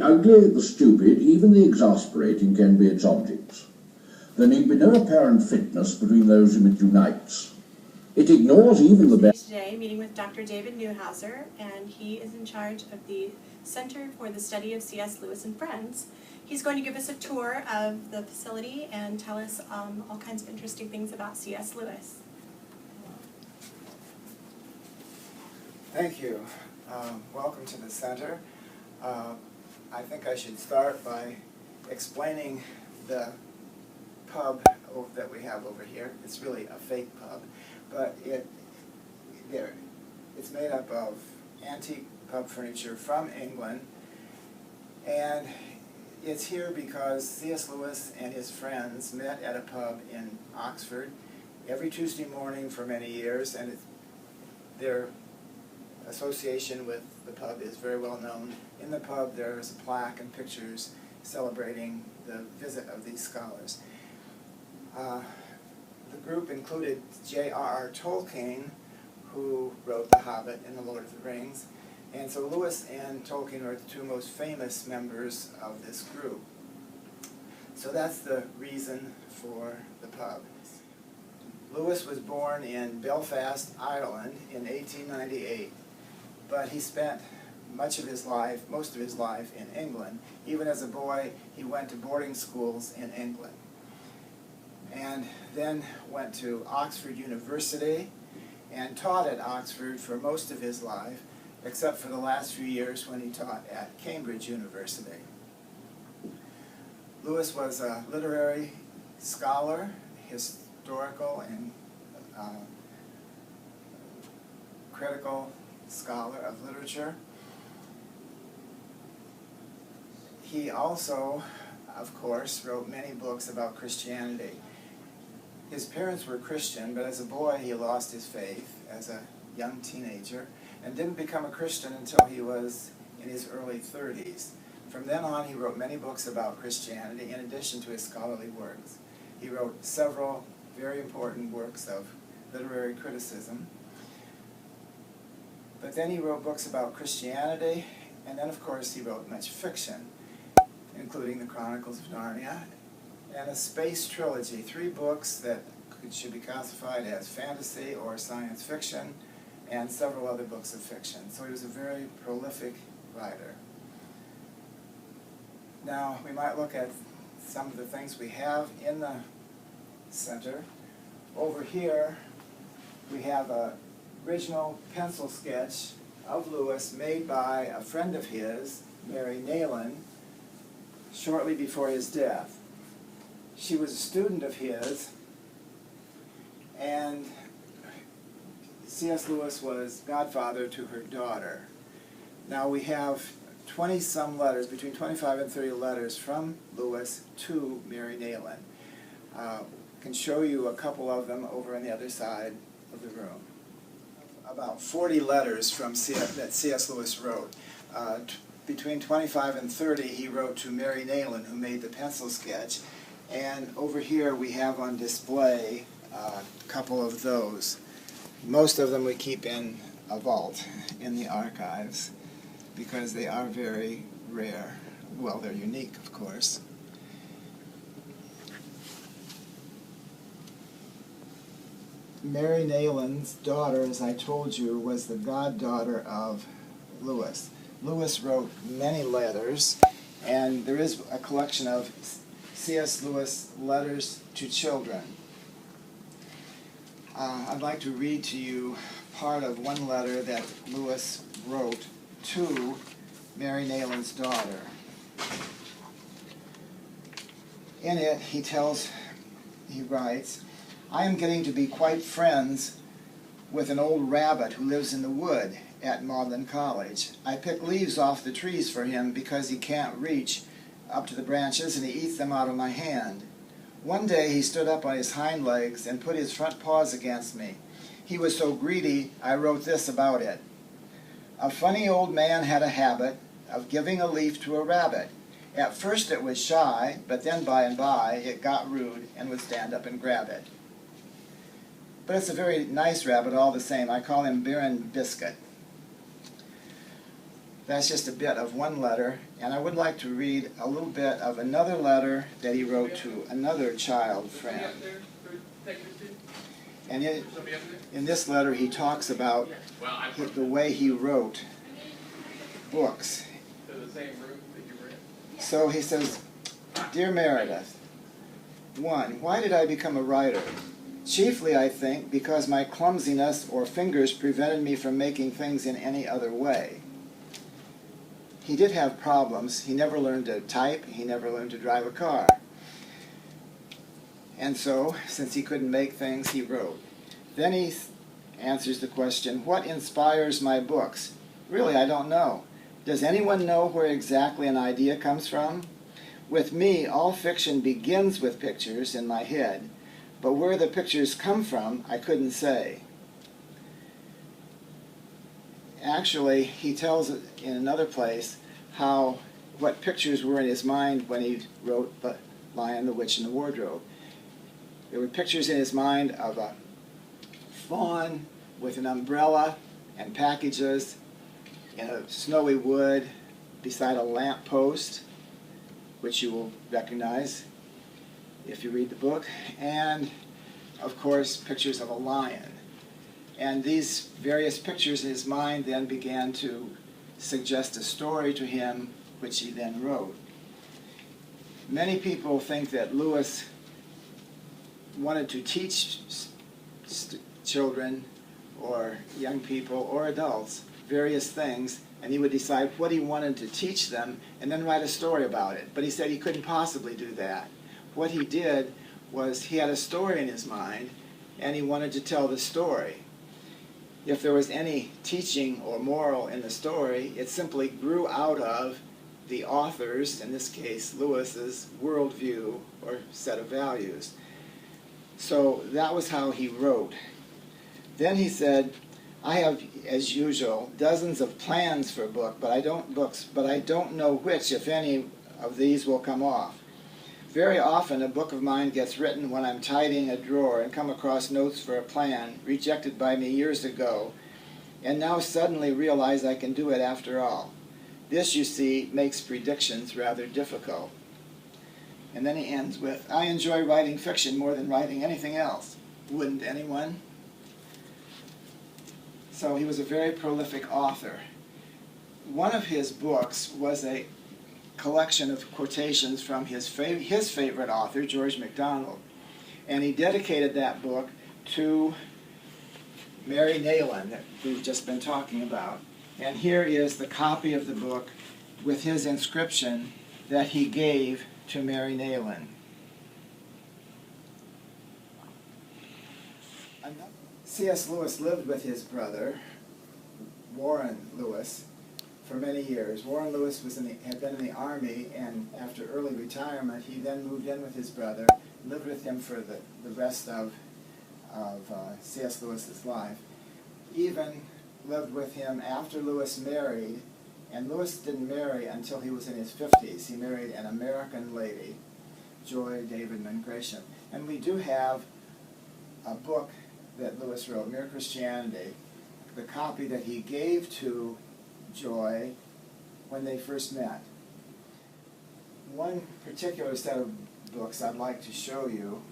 ugly, the stupid, even the exasperating can be its objects. There need be no apparent fitness between those whom it unites. It ignores even the best. Today, meeting with Dr. David Newhouser, and he is in charge of the Center for the Study of C.S. Lewis and Friends. He's going to give us a tour of the facility and tell us all kinds of interesting things about C.S. Lewis. Thank you. Welcome to the center. I think I should start by explaining the pub that we have over here. It's really a fake pub, but it's made up of antique pub furniture from England, and it's here because C.S. Lewis and his friends met at a pub in Oxford every Tuesday morning for many years, and their association with the pub is very well known. In the pub there is a plaque and pictures celebrating the visit of these scholars. The group included J.R.R. Tolkien, who wrote The Hobbit and The Lord of the Rings, and so Lewis and Tolkien are the two most famous members of this group. So that's the reason for the pub. Lewis was born in Belfast, Ireland in 1898, but he spent most of his life in England. Even as a boy, he went to boarding schools in England, and then went to Oxford University and taught at Oxford for most of his life, except for the last few years when he taught at Cambridge University. Lewis was a literary scholar, historical and critical scholar of literature. He also, of course, wrote many books about Christianity. His parents were Christian, but as a boy he lost his faith as a young teenager and didn't become a Christian until he was in his early 30s. From then on he wrote many books about Christianity in addition to his scholarly works. He wrote several very important works of literary criticism. But then he wrote books about Christianity, and then of course he wrote much fiction, including the Chronicles of Narnia, and a space trilogy, 3 books that should be classified as fantasy or science fiction, and several other books of fiction. So he was a very prolific writer. Now, we might look at some of the things we have in the center. Over here, we have an original pencil sketch of Lewis made by a friend of his, Mary Nayland, shortly before his death. She was a student of his, and C.S. Lewis was godfather to her daughter. Now we have 20-some letters, between 25 and 30 letters from Lewis to Mary Nayland. I can show you a couple of them over on the other side of the room. About 40 letters from that C.S. Lewis wrote. Between 25 and 30 he wrote to Mary Nayland, who made the pencil sketch. And over here we have on display a couple of those. Most of them we keep in a vault in the archives because they are very rare. Well, they're unique, of course. Mary Nayland's daughter, as I told you, was the goddaughter of Lewis. Lewis wrote many letters, and there is a collection of C.S. Lewis letters to children. I'd like to read to you part of one letter that Lewis wrote to Mary Nayland's daughter. In it, he writes, "I am getting to be quite friends with an old rabbit who lives in the wood at Magdalen College. I pick leaves off the trees for him because he can't reach up to the branches and he eats them out of my hand. One day he stood up on his hind legs and put his front paws against me. He was so greedy, I wrote this about it. A funny old man had a habit of giving a leaf to a rabbit. At first it was shy, but then by and by it got rude and would stand up and grab it. But it's a very nice rabbit all the same. I call him Baron Biscuit." That's just a bit of one letter, and I would like to read a little bit of another letter that he wrote to another child friend. And in this letter he talks about the way he wrote books. So he says, "Dear Meredith, 1. Why did I become a writer? Chiefly, I think, because my clumsiness or fingers prevented me from making things in any other way." He did have problems. He never learned to type. He never learned to drive a car. And so, since he couldn't make things, he wrote. Then he answers the question, what inspires my books? Really, I don't know. Does anyone know where exactly an idea comes from? With me, all fiction begins with pictures in my head, but where the pictures come from, I couldn't say. Actually, he tells it in another place what pictures were in his mind when he wrote The Lion, the Witch, and the Wardrobe. There were pictures in his mind of a fawn with an umbrella and packages in a snowy wood beside a lamp post, which you will recognize if you read the book, and of course pictures of a lion. And these various pictures in his mind then began to suggest a story to him, which he then wrote. Many people think that Lewis wanted to teach children or young people or adults various things, and he would decide what he wanted to teach them and then write a story about it. But he said he couldn't possibly do that. What he did was he had a story in his mind, and he wanted to tell the story. If there was any teaching or moral in the story, it simply grew out of the author's, in this case Lewis's, worldview or set of values. So that was how he wrote. Then he said, I have, as usual, dozens of plans for books, but I don't know which, if any, of these will come off. Very often a book of mine gets written when I'm tidying a drawer and come across notes for a plan rejected by me years ago, and now suddenly realize I can do it after all. This, you see, makes predictions rather difficult. And then he ends with, I enjoy writing fiction more than writing anything else. Wouldn't anyone? So he was a very prolific author. One of his books was a collection of quotations from his favorite author, George MacDonald. And he dedicated that book to Mary Nayland, that we've just been talking about. And here is the copy of the book with his inscription that he gave to Mary Nayland. C.S. Lewis lived with his brother, Warren Lewis, for many years. Warren Lewis had been in the Army, and after early retirement, he then moved in with his brother, lived with him for the rest of C.S. Lewis's life. Even lived with him after Lewis married, and Lewis didn't marry until he was in his 50s. He married an American lady, Joy Davidman Gresham. And we do have a book that Lewis wrote, Mere Christianity, the copy that he gave to Joy when they first met. One particular set of books I'd like to show you,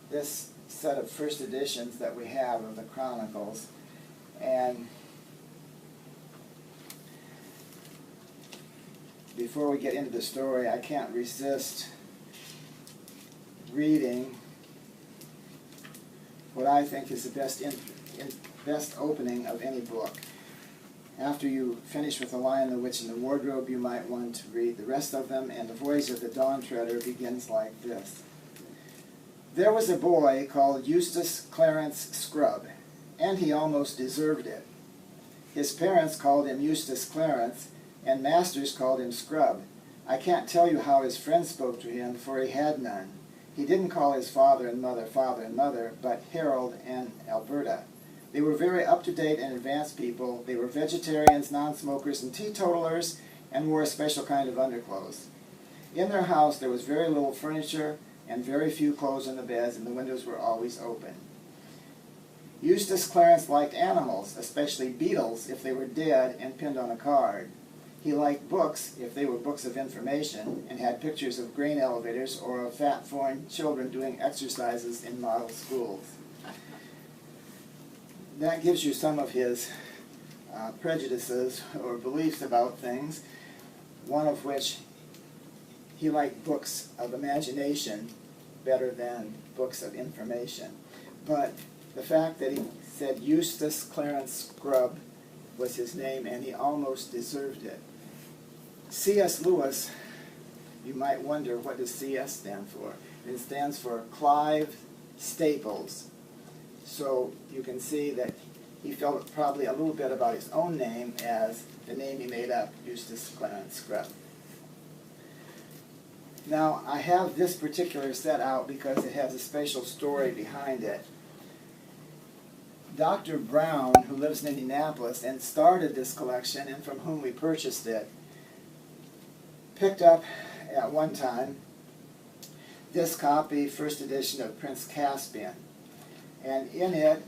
this set of first editions that we have of the Chronicles, and before we get into the story, I can't resist reading what I think is the best opening of any book. After you finish with The Lion, the Witch, and the Wardrobe, you might want to read the rest of them, and The Voyage of the Dawn Treader begins like this. There was a boy called Eustace Clarence Scrubb, and he almost deserved it. His parents called him Eustace Clarence, and masters called him Scrubb. I can't tell you how his friends spoke to him, for he had none. He didn't call his father and mother, but Harold and Alberta. They were very up-to-date and advanced people. They were vegetarians, non-smokers, and teetotalers, and wore a special kind of underclothes. In their house there was very little furniture and very few clothes on the beds, and the windows were always open. Eustace Clarence liked animals, especially beetles if they were dead and pinned on a card. He liked books if they were books of information and had pictures of grain elevators or of fat foreign children doing exercises in model schools. That gives you some of his prejudices or beliefs about things, one of which he liked books of imagination better than books of information. But the fact that he said Eustace Clarence Scrubb was his name, and he almost deserved it. C.S. Lewis, you might wonder, what does C.S. stand for? It stands for Clive Staples. So you can see that he felt probably a little bit about his own name as the name he made up, Eustace Clarence Scrubb. Now, I have this particular set out because it has a special story behind it. Dr. Brown, who lives in Indianapolis and started this collection and from whom we purchased it, picked up at one time this copy, first edition of Prince Caspian. And in it,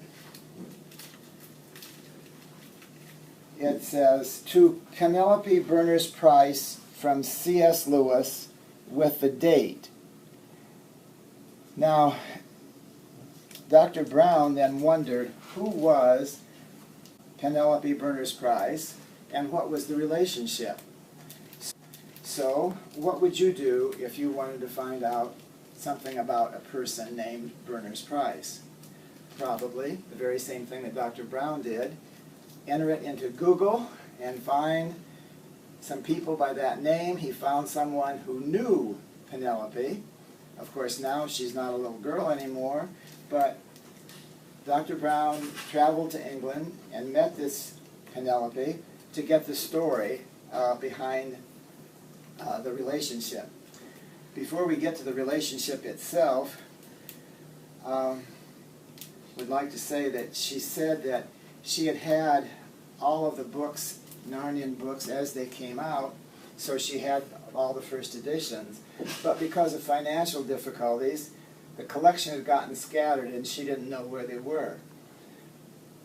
it says, "To Penelope Berners Price from C.S. Lewis," with the date. Now, Dr. Brown then wondered who was Penelope Berners Price and what was the relationship. So, what would you do if you wanted to find out something about a person named Berners Price? Probably the very same thing that Dr. Brown did. Enter it into Google and find some people by that name. He found someone who knew Penelope. Of course, now she's not a little girl anymore, but Dr. Brown traveled to England and met this Penelope to get the story behind the relationship. Before we get to the relationship itself, would like to say that she said that she had had all of the books, Narnian books, as they came out, so she had all the first editions. But because of financial difficulties, the collection had gotten scattered and she didn't know where they were.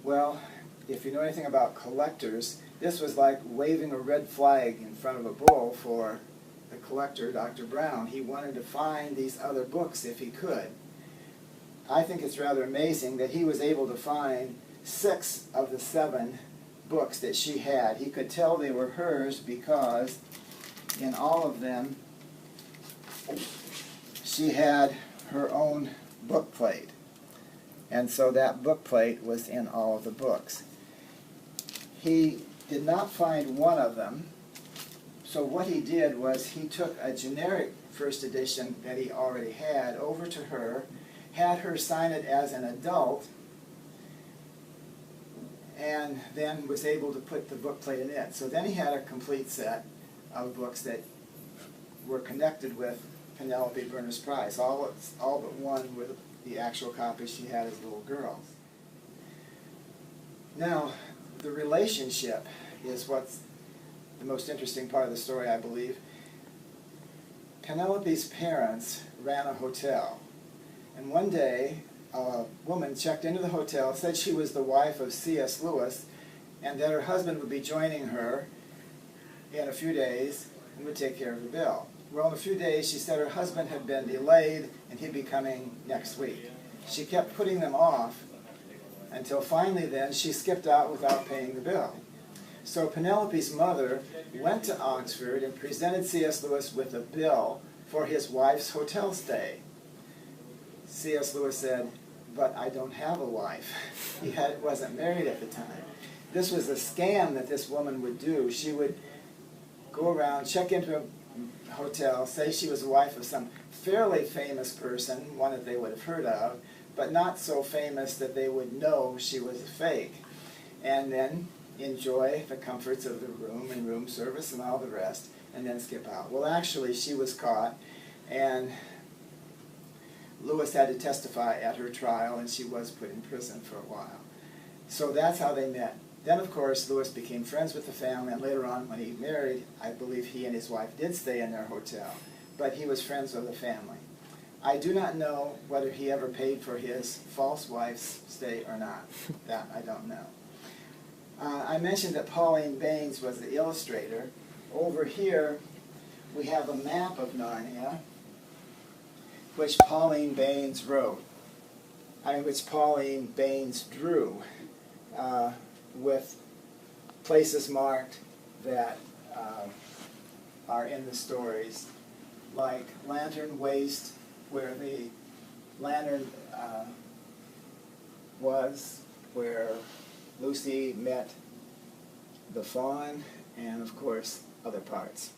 Well, if you know anything about collectors, this was like waving a red flag in front of a bull for the collector, Dr. Brown. He wanted to find these other books if he could. I think it's rather amazing that he was able to find 6 of the 7 books that she had. He could tell they were hers because in all of them she had her own book plate. And so that book plate was in all of the books. He did not find one of them, so what he did was he took a generic first edition that he already had over to her, had her sign it as an adult, and then was able to put the book plate in it. So then he had a complete set of books that were connected with Penelope Berners Price, all but one with the actual copies she had as a little girl. Now, the relationship is what's the most interesting part of the story, I believe. Penelope's parents ran a hotel, and one day a woman checked into the hotel, said she was the wife of C.S. Lewis, and that her husband would be joining her in a few days and would take care of the bill. Well, in a few days, she said her husband had been delayed and he'd be coming next week. She kept putting them off until finally then she skipped out without paying the bill. So Penelope's mother went to Oxford and presented C.S. Lewis with a bill for his wife's hotel stay. C.S. Lewis said, "But I don't have a wife." He wasn't married at the time. This was a scam that this woman would do. She would go around, check into a hotel, say she was the wife of some fairly famous person, one that they would have heard of, but not so famous that they would know she was a fake, and then enjoy the comforts of the room and room service and all the rest, and then skip out. Well, actually, she was caught, and Lewis had to testify at her trial, and she was put in prison for a while. So that's how they met. Then, of course, Lewis became friends with the family, and later on, when he married, I believe he and his wife did stay in their hotel, but he was friends with the family. I do not know whether he ever paid for his false wife's stay or not. That I don't know. I mentioned that Pauline Baynes was the illustrator, over here we have a map of Narnia, which Pauline Baynes wrote. Which Pauline Baynes drew, with places marked that are in the stories, like Lantern Waste, where the lantern was, where Lucy met the fawn, and of course other parts.